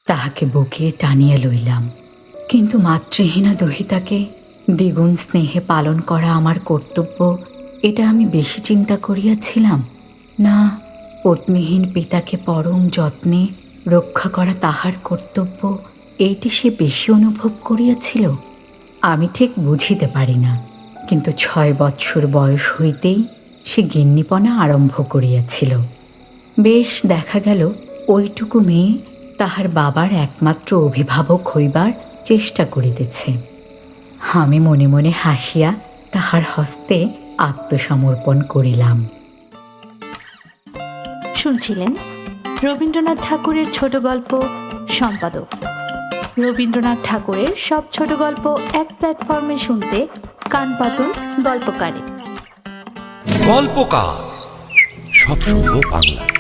তাহাকে বুকে টানিয়া লইলাম। কিন্তু মাতৃহীনা দহিতাকে দ্বিগুণ স্নেহে পালন করা আমার কর্তব্য, এটা আমি বেশি চিন্তা করিয়াছিলাম। না, পত্নীহীন পিতাকে পরম যত্নে রক্ষা করা তাহার কর্তব্য, এইটি সে বেশি অনুভব করিয়াছিল। আমি ঠিক বুঝিতে পারি না, কিন্তু 6 বৎসর বয়স হইতেই সে গিন্নিপনা আরম্ভ করিয়াছিল। বেশ দেখা গেল ওইটুকু মেয়ে তাহার বাবার একমাত্র অভিভাবক হইবার চেষ্টা করিতেছে। আমি মনে মনে হাসিয়া তাহার হস্তে আত্মসমর্পণ করিলাম। শুনছিলেন রবীন্দ্রনাথ ঠাকুরের ছোট গল্প সম্পাদক। রবীন্দ্রনাথ ঠাকুরের সব ছোট গল্প এক প্ল্যাটফর্মে শুনতে কান পাতুন গল্পকারে। গল্পকার সব শুনবো বাংলা।